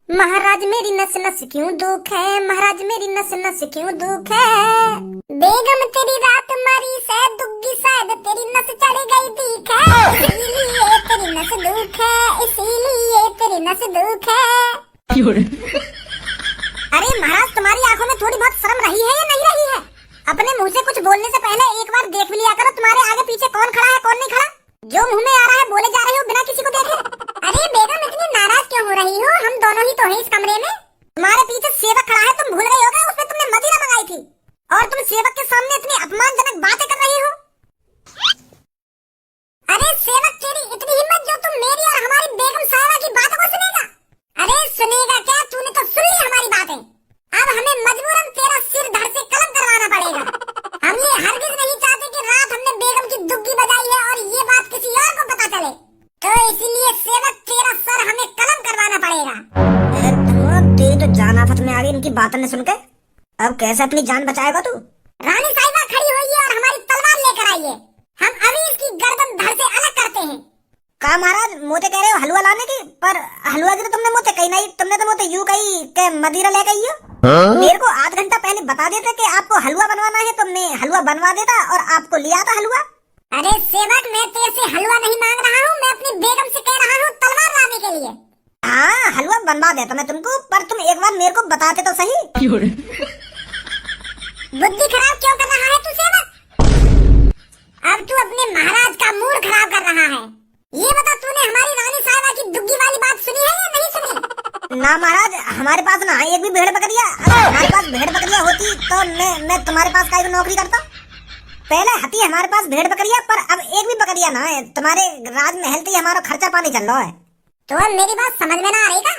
महाराज मेरी नस नस क्यों दुख है, महाराज मेरी नस नस क्यों दुख है। बेगम तेरी रात मारी से दुग्गी शायद तेरी नस चढ़ गई दीख है। इसीलिए तेरी नस दुख है, इसीलिए तेरी नस दुख है। अरे महाराज तुम्हारी आंखों में थोड़ी बहुत शर्म रही है या नहीं रही है? अपने मुंह से कुछ बोलने से पहले एक बार देख भी लिया करो तुम्हारे आगे पीछे कौन खड़ा है कौन नहीं खड़ा। जो मुंह में आ रहा है बोले जा रहे हो बिना किसी को देखे। अरे बेगम इतनी नाराज क्यों हो रही हो? हम दोनों ही तो हैं इस कमरे में। तुम्हारे पीछे सेवक खड़ा है, तुम भूल गई होगा उसमें तुमने मदिरा मंगाई थी और तुम सेवक के सामने इतनी अपमानजनक बातें कर रही हो। अरे सेवक तेरी इतनी हिम्मत जो तुम मेरी और हमारी बेगम साहिबा की बातों को सुनेगा? अरे सुनेगा क्या, तूने तो सुन ली हमारी बातें। अब हमें मजबूरन तेरा सिर धड़ से कलम करवाना पड़ेगा। हम ये हरगिज नहीं चाहते कि रात हमने बेगम की दुग्गी बजाई है और ये बात किसी और को पता चले, तो इसलिए सेवक तेरा सर हमें कलम करवाना पड़ेगा। तेरी तो जान आफत में आ गई इनकी बातों ने सुनकर। अब कैसे अपनी जान बचाएगा तू? रानी साहिबा खड़ी हुई है और हमारी तलवार लेकर आई है। हम अभी इसकी गर्दन धड़ से अलग करते हैं। कहा महाराज मोते कह रहे हो हलवा लाने की, पर हलवा की तो तुमने मोते कही नहीं, तुमने तो मोते यूं कही कि मदिरा ले गई हो। मेरे को आध घंटा पहले बता देते कि आपको हलवा बनवाना है तो मैं हलवा बनवा देता और आपको लिया था हलवा। अरे सेवक मैं तेरे से हलवा नहीं मांग रहा हूँ, मैं अपनी बेगम से कह रहा हूँ तलवार लाने के लिए। हाँ हलवा बनवा देता मैं तुमको, पर तुम एक बार मेरे को बताते तो सही। बुद्धि खराब क्यों कर रहा है तू सेवक? अब तू अपने महाराज का मूड खराब कर रहा है। ये बता तूने हमारी रानी साहिबा की दुग्गी वाली बात सुनी है या नहीं सुनी? ना महाराज हमारे पास ना एक भी भेड़ बकरिया। अगर हमारे पास भेड़ बकरिया होती तो मैं तुम्हारे पास काहे नौकरी करता। पहले हती हमारे पास भेड़ बकरिया, पर अब एक भी बकरिया ना है। तुम्हारे राजमहल से हमारा खर्चा पानी चल रहा है। तो अब मेरी बात समझ में ना आ रही का?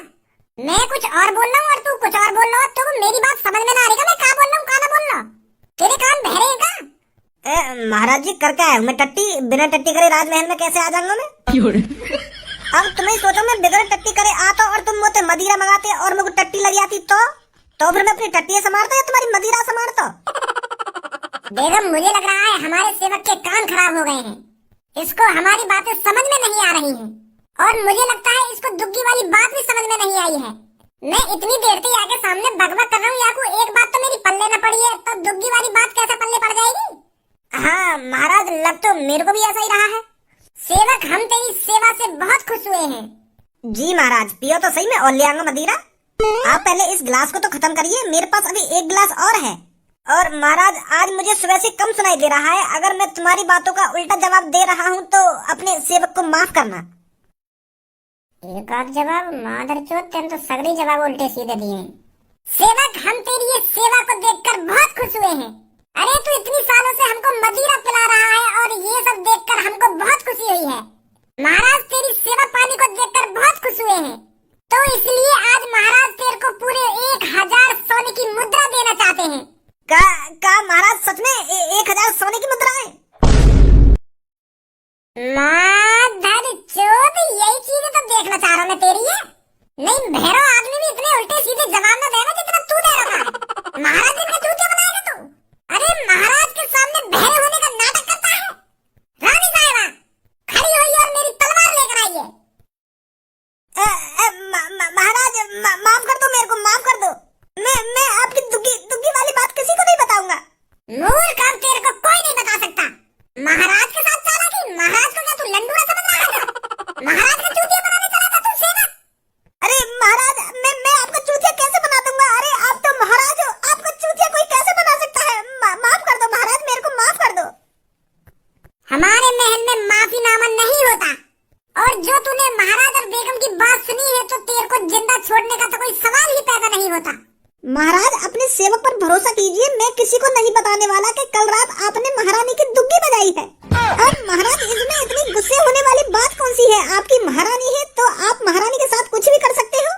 मैं कुछ और बोल रहा हूँ और तू कुछ और बोल रहा हो, तो मेरी बात समझ में ना आ रही का? मैं क्या बोल रहा हूँ क्या ना बोल रहा? तेरे कान बहरे हैं का? महाराज जी कर क्या है मैं टट्टी, बिना टट्टी करे राजमहल में कैसे आ जाऊंगा मैं? अब तुम्हें सोचो मैं बिगड़ टट्टी करे आता और तुम मुझे मदिरा मंगाते और मुझे टट्टी लग जाती तो फिर मैं अपनी टट्टी संभालता या तुम्हारी मदिरा संभालता? बेगम मुझे लग रहा है हमारे सेवक के कान खराब हो गए हैं, इसको हमारी बातें समझ में नहीं आ रही हैं और मुझे लगता है इसको दुग्गी वाली बात भी समझ में नहीं आई है। मैं इतनी देर से आके सामने बकबक कर रहा हूँ, याकू एक बात तो मेरी पल्ले न पड़ी है तो दुग्गी वाली बात कैसे पल्ले पड़ जाएगी? हाँ महाराज लग तो मेरे को भी ऐसा ही रहा है। सेवक हम तेरी सेवा से बहुत खुश हुए हैं। जी महाराज पियो तो सही में और ले आऊंगा मदिरा। आप पहले इस गिलास को तो खत्म करिए, मेरे पास अभी एक गिलास और है। और महाराज आज मुझे सुबह से कम सुनाई दे रहा है, अगर मैं तुम्हारी बातों का उल्टा जवाब दे रहा हूँ तो अपने सेवक को माफ करना। एक आध जवाब मादरचोद, तेरे तो सगले जवाब उल्टे सीधे दिए हैं। सेवक हम तेरी ये सेवा को देखकर बहुत खुश हुए हैं। अरे तू इतनी सालों से हमको मदिरा पिला रहा है और ये सब देखकर हमको बहुत खुशी हुई है। महाराज तेरी सेवा पानी को देखकर बहुत खुश हुए हैं, तो इसलिए आज महाराज तेरे को पूरे 1000 सोने की मुद्रा देना चाहते हैं। का महाराज सच में 1000 सोने की मुद्रा है? मादरचोद यही चीजें तो देखना चाह रहा मैं तेरी है। नहीं भैरव आदमी भी इतने उल्टे सीधे जवाब न देगा जितना तू दे रहा है। महाराज जी का जूते बनाएगा तू? अरे महाराज के सामने बहरे होने का नाटक करता है। रानी साहिबा खड़ी हुई और मेरी तलवार लेकर आई है। महाराज माफ कर दो मेरे को, माफ कर दो। मैं आपकी दुग्गी वाली बात किसी को नहीं बताऊंगा। मूर्ख अब तेरे को कोई नहीं बता सकता। महाराज के साथ चालाकी, महाराज को क्या तू लंडूरा समझ रहा है? महाराज का चूतिया बनाने चला था तू सेवक? अरे महाराज मैं आपका चूतिया कैसे बना दूंगा? अरे आप तो महाराज हो, आपका चूतिया कोई कैसे बना सकता है? माफ कर दो महाराज, मेरे को माफ कर दो। हमारे महल में माफीनामा नहीं होता और जो तूने महाराज और बेगम की बात सुनी है तो तेरे को जिंदा छोड़ने का तो कोई सवाल ही पैदा नहीं होता। महाराज अपने सेवक पर भरोसा कीजिए, मैं किसी को नहीं बताने वाला कि कल रात आपने महारानी की दुग्गी बजाई है। और महाराज इसमें इतनी गुस्से होने वाली बात कौन सी है? आपकी महारानी है तो आप महारानी के साथ कुछ भी कर सकते हो।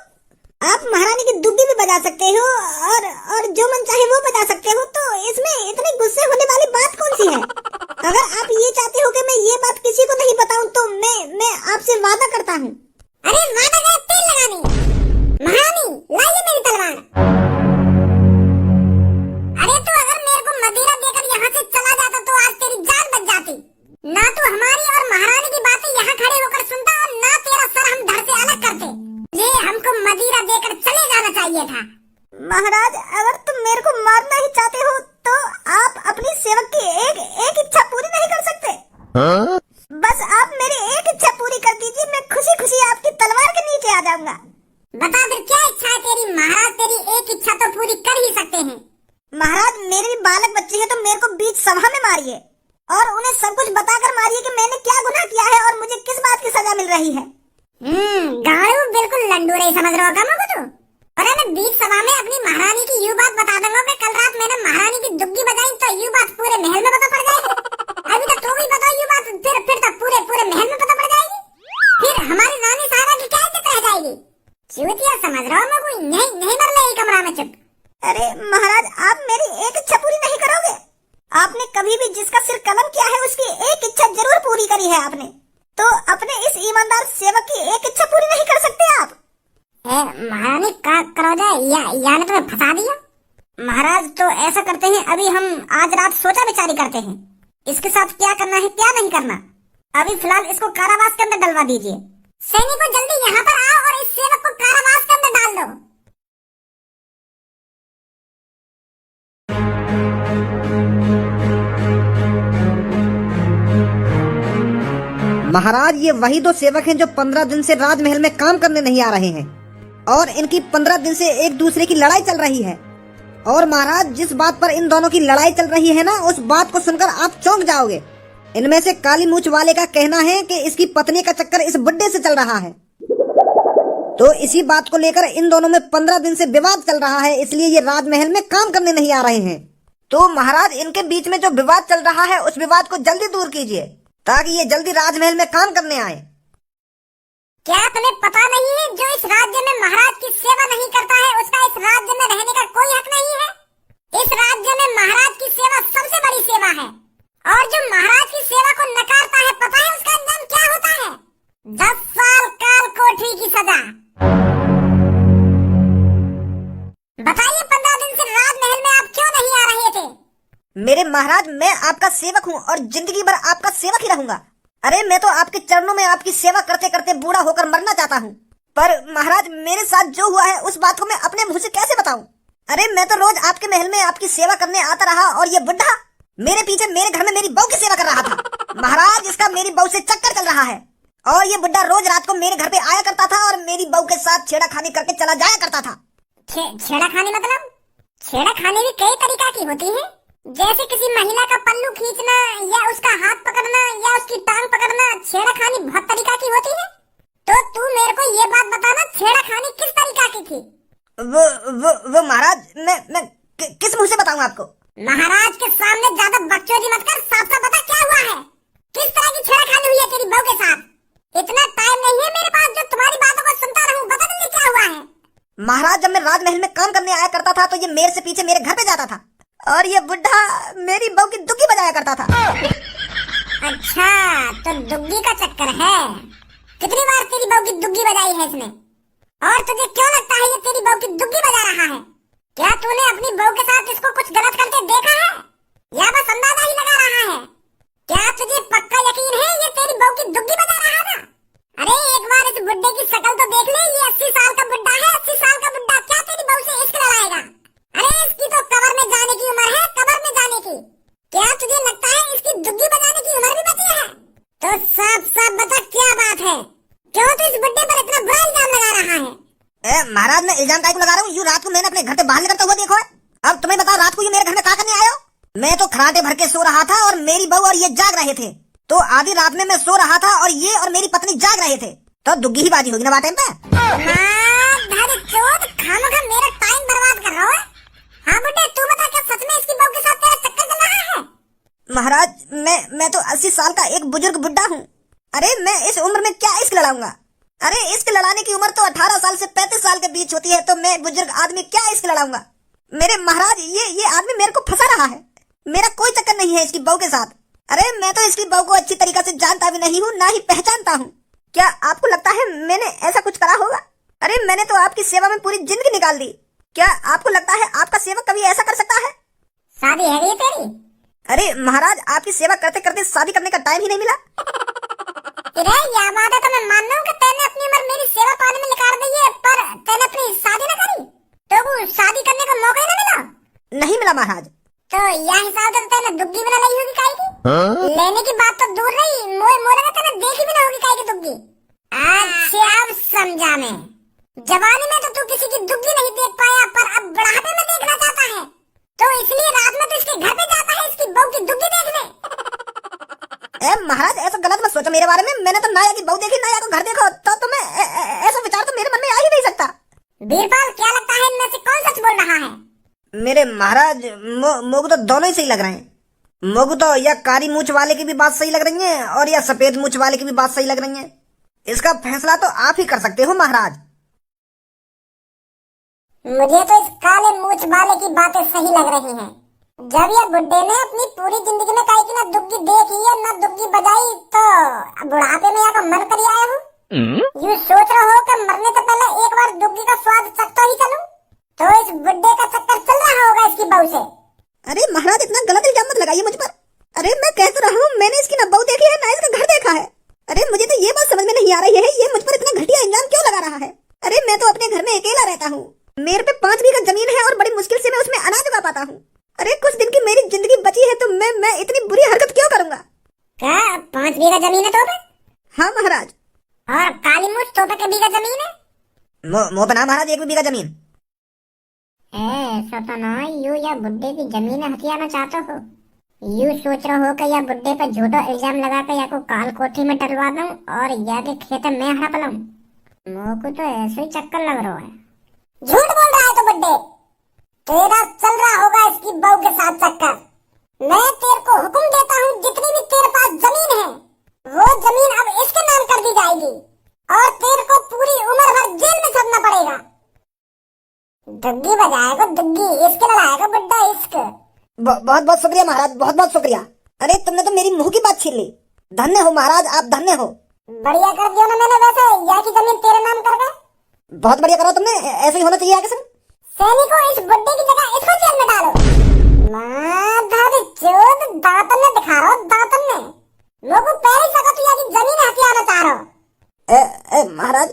आप महारानी की दुग्गी भी बजा सकते हो और जो मन चाहे वो बजा सकते हो, तो इसमें इतनी गुस्से होने वाली बात कौन सी है? अगर आप ये चाहते हो कि मैं ये बात किसी को नहीं बताऊं तो मैं आपसे वादा करता हूँ। अरे वादा का तेल लगानी महारानी लाइए मेरी तलवार। अरे तू अगर मेरे को मदिरा देकर यहाँ से चला जाता तो आज तेरी जान बच जाती। ना तू हमारी और महारानी की बातें यहाँ खड़े होकर सुनता और ना तेरा सर हम धड़ से अलग करते। ये हमको मदिरा देकर चाहिए था। महाराज अगर तुम मेरे को मारना ही चाहते हो तो आप अपनी सेवक की एक इच्छा पूरी नहीं कर सकते? हाँ? बस आप मेरी एक इच्छा पूरी कर दीजिए, मैं खुशी खुशी आपकी तलवार के नीचे आ जाऊंगा। बता फिर क्या इच्छा है तेरी? महाराज तेरी एक इच्छा तो पूरी कर ही सकते हैं। महाराज मेरे भी बालक बच्चे हैं तो मेरे को बीच सभा में मारिए और उन्हें सब कुछ बताकर मारिए कि मैंने क्या गुनाह किया है और मुझे किस बात की सजा मिल रही है। गाड़ू बिल्कुल लंडू रही समझ रहा होगा मुझे तो। और मैं बीच सभा में अपनी महारानी की यूं बात बता दूंगा कि कल रात मैंने महारानी की दुग्गी बजाई तो यूं बात पूरे महल में पता पड़ जाएगी। अभी तो तू भी बताओ यूं बात, फिर तो पूरे महल में पता पड़ जाएगी। फिर हमारी रानी साहबा की क्या इज्जत रह जाएगी? चूतिया समझ रहा हूँ मैं, नहीं मर ले कमरा में चुप। अरे महाराज आप मेरी एक इच्छा पूरी नहीं करोगे? आपने कभी भी जिसका सिर कलम किया है उसकी एक इच्छा जरूर पूरी करी है आपने, तो अपने इस ईमानदार सेवक की एक इच्छा पूरी नहीं कर सकते आप? महारानी करो जाए या ने तुम्हें फंसा दिया। महाराज तो ऐसा करते हैं, अभी हम आज रात सोचा विचारी करते हैं इसके साथ क्या करना है क्या नहीं करना। अभी फिलहाल इसको कारावास के अंदर डलवा दीजिए। सैनिकों जल्दी यहाँ पर आओ और इस सेवक को कारावास के अंदर डाल दो। महाराज ये वही दो सेवक हैं जो 15 दिन से राजमहल में काम करने नहीं आ रहे हैं और इनकी 15 दिन से एक दूसरे की लड़ाई चल रही है। और महाराज जिस बात पर इन दोनों की लड़ाई चल रही है ना, उस बात को सुनकर आप चौंक जाओगे। इनमें से काली मूंछ वाले का कहना है कि इसकी पत्नी का चक्कर इस बुड्ढे से चल रहा है, तो इसी बात को लेकर इन दोनों में 15 दिन से विवाद चल रहा है, इसलिए ये राजमहल में काम करने नहीं आ रहे हैं। तो महाराज इनके बीच में जो विवाद चल रहा है उस विवाद को जल्दी दूर कीजिए ताकि ये जल्दी राजमहल में काम करने आए। क्या तुम्हें पता नहीं है जो इस राज्य में महाराज की सेवा नहीं करता है उसका इस राज्य में रहने का कोई हक नहीं है? इस राज्य में महाराज की सेवा सबसे बड़ी सेवा है और जो महाराज की सेवा को नकारता है पता है उसका अंजाम क्या होता है? 10 साल काल कोठरी की सजा। बताइए 15 दिन से राजमहल में आप क्यों नहीं आ रहे थे? मेरे महाराज मैं आपका सेवक हूँ और जिंदगी भर आपका सेवक ही रहूंगा। अरे मैं तो आपके चरणों में आपकी सेवा करते करते बूढ़ा होकर मरना चाहता हूँ, पर महाराज मेरे साथ जो हुआ है उस बात को मैं अपने मुंह से कैसे बताऊं? अरे मैं तो रोज आपके महल में आपकी सेवा करने आता रहा और ये बुढ़ा मेरे पीछे मेरे घर में मेरी बहू की सेवा कर रहा था। महाराज इसका मेरी बहू से चक्कर चल रहा है और ये बुढ़ा रोज रात को मेरे घर पे आया करता था और मेरी बहू के साथ छेड़ा खानी करके चला जाया करता था। छेड़ा खानी मतलब? छेड़ा खानी भी कई तरीका की होती है, जैसे किसी महिला का पल्लू खींचना या उसका हाथ पकड़ना या उसकी टांग पकड़ना। छेड़खानी बहुत तरीका की होती है, तो तू मेरे को ये बात बताना छेड़खानी किस तरीका की थी? वो महाराज मैं किस मुंह से बताऊं आपको? महाराज के सामने ज्यादा बकचोदी मत कर, साफ साफ बता क्या हुआ है? किस तरह की छेड़खानी हुई है तेरी बहू के साथ? इतना टाइम नहीं है मेरे पास जो तुम्हारी बातों को सुनता रहूं, बता जल्दी क्या हुआ है? महाराज जब मैं राजमहल में काम करने आया करता था तो ये मेरे से पीछे मेरे घर पे जाता था और ये बुढ़ा मेरी बहू की दुग्गी बजाया करता था। अच्छा तो दुग्गी का चक्कर है। कितनी बार तेरी बहू की दुग्गी बजाई है इसने? और तुझे क्यों लगता है ये तेरी बहू की दुग्गी बजा रहा है? क्या तूने अपनी बहू के साथ इसको कुछ गलत करते देखा है या बस अंदाजा ही लगा रहा है? क्या तुझे पक्का यकीन है ये तेरी बहू की दुग्गी बजा रहा था? अरे एक बार इस बुड्ढे की शक्ल तो देख ले, ये 80 साल का बुड्ढा है। 80 साल का बुड्ढा क्या तेरी बहू से इश्क लड़ाएगा? अरे इसकी तो कब्र में जाने की उम्र है, कब्र में जाने की। क्या तुझे लगता है इसकी दुग्गी बजाने की उम्र भी बची है? तो साफ साफ बता क्या बात है, क्यों तू इस बुड्ढे पर इतना बुरा इल्जाम लगा रहा है? महाराज मैं इल्जाम काहे को लगा रहा हूँ? यूँ रात को मैंने अपने घर से बाहर निकलता हुआ देखो है। अब तुम्हें बताओ रात को ये मेरे घर में क्या करने आए हो? मैं तो खराटे भर के सो रहा था और मेरी बहू और ये जाग रहे थे, तो आधी रात में मैं सो रहा था और ये और मेरी पत्नी जाग रहे थे, तो दुग्गी ही बाजी होगी ना बात पे। खामखा मेरा टाइम बर्बाद कर रहा है। हाँ बुड्ढे तू बता क्या सच में इसकी बहू के साथ तेरा चक्कर चल रहा है? महाराज मैं तो 80 साल का एक बुजुर्ग बुड्ढा हूँ। अरे मैं इस उम्र में क्या इश्क लड़ाऊंगा? अरे इश्क लड़ाने की उम्र तो 18 साल से 35 साल के बीच होती है, तो मैं बुजुर्ग आदमी क्या इश्क लड़ाऊंगा? मेरे महाराज ये आदमी मेरे को फंसा रहा है, मेरा कोई चक्कर नहीं है इसकी बहू के साथ। अरे मैं तो इसकी बहू को अच्छी तरीके से जानता भी नहीं हूँ, ना ही पहचानता हूँ। क्या आपको लगता है मैंने ऐसा कुछ करा होगा? अरे मैंने तो आपकी सेवा में पूरी जिंदगी निकाल दी। क्या आपको लगता है आपका सेवक कभी ऐसा कर सकता है? शादी है ये तेरी? अरे महाराज आपकी सेवा करते करते शादी करने का टाइम ही नहीं मिला। यह बात है तो मैं मान रहा हूँ कि तैने अपनी उम्र मेरी सेवा पाने में निकाल दी है, पर तैने अपनी शादी न करी, की बात तो दूर रही, मोए मोरे का तेने देखी भी ना होगी काहे की दुग्गी। अच्छा अब समझा मैं। जवानी में तो तू किसी की दुग्गी नहीं देख पाया, पर अब बुढ़ापे में देखना चाहता है, तो इसलिए रात में तो इसके घर पे जाता है इसकी बहू की दुग्गी देखने। महाराज ऐसा गलत मत सोचो मेरे बारे में। मैंने तो नाया की बहू देखी, नाया को घर देखो, तो तुम्हें ऐसा विचार तो मेरे मन में आ ही नहीं सकता। बीरबल क्या लगता है इनमें से कौन सच बोल रहा है? मेरे महाराज मोगू तो दोनों ही सही लग रहे हैं। मोगू तो या कारी मूछ वाले की भी बात सही लग रही है और या सफेद मूछ वाले की भी बात सही लग रही है। इसका फैसला तो आप ही कर सकते हो महाराज। मुझे तो इस काले मूछ वाले की बातें सही लग रही हैं। जब ये बुड्ढे ने अपनी पूरी जिंदगी में कहीं की ना दुग्गी देखी है ना दुग्गी बजाई, तो बुढ़ापे में यहाँ मन कर आया हूँ। यूँ सोच रहा हो कि मरने से पहले एक बार दुग्गी का स्वाद चखता ही चलूं, तो इस बुड्ढे का चक्कर चल रहा होगा इसकी बहू से। अरे महाराज इतना गलत इल्जाम मत लगाइए मुझ पर। अरे मैं कह तो रहा हूँ मैंने इसकी ना बहू देखी है ना इसका घर देखा है। अरे मुझे तो ये बात समझ में नहीं आ रही है, ये मुझ पर इतना घटिया इल्जाम क्यों लगा रहा है। अरे मैं तो अपने घर में अकेला रहता हूँ, मेरे पे 5 बीघा जमीन है और बड़ी मुश्किल से मैं उसमें अनाज उगा पाता हूँ। अरे कुछ दिन की मेरी जिंदगी बची है तो मैं इतनी बुरी हरकत क्यों करूंगा। क्या 5 बीघा जमीन है तो पे? हाँ महाराज। और काली मूछ तो पे बीघा जमीन है? मोपना महाराज 1 बीघा जमीन। ऐसा तो ना यू या बुड्ढे की जमीन हथियाना चाहते हो। यू सोच रहे हो कि या बुड्ढे पर झूठा इल्जाम लगा कर या को काल कोठी में डलवा दूं और या के खेत में हड़प लूं। मोको तो ऐसे ही चक्कर लग रहा है। झूठ बोल रहा है तो बुड्ढे, तेरा चल रहा होगा इसकी बहू के साथ चक्कर। मैं तेरे को हुक्म देता हूँ जितनी भी तेरे पास जमीन है वो जमीन अब इसके नाम कर दी जाएगी और तेरे को पूरी उम्र भर जेल में सड़ना पड़ेगा। दुग्गी बजाएगा दुग्गी, इसके लड़ाएगा बुड्ढा इश्क। बहुत बहुत शुक्रिया महाराज, बहुत बहुत शुक्रिया। अरे तुमने तो मेरी मुंह की बात छीन ली। धन्य हो महाराज, आप धन्य हो। बढ़िया कर दिया ना मैंने, वैसे यह की जमीन तेरे नाम कर गए। बहुत बढ़िया करो तुमने, ऐसे ही होना चाहिए आगे से। सैनिकों इस बुड्ढे की जगह इसको जेल में डालो। माधव चोद दातन ने दिखा रहा हो, दातन ने लोगों पहले सका तो यह की जमीन हथियाना चाह रहा हो। महाराज।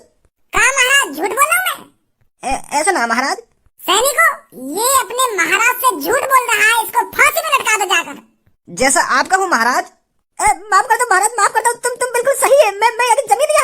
कहा महाराज झूठ बोल रहा हूँ मैं? ऐसा ना महाराज। सैनिकों ये अपने महाराज से झूठ बोल रहा है, इसको फांसी में लटका दो जाकर। जैसा आप कहो महाराज। माफ कर दो महाराज, माफ कर दो। तुम बिल्कुल सही है। मैं जमीन नहीं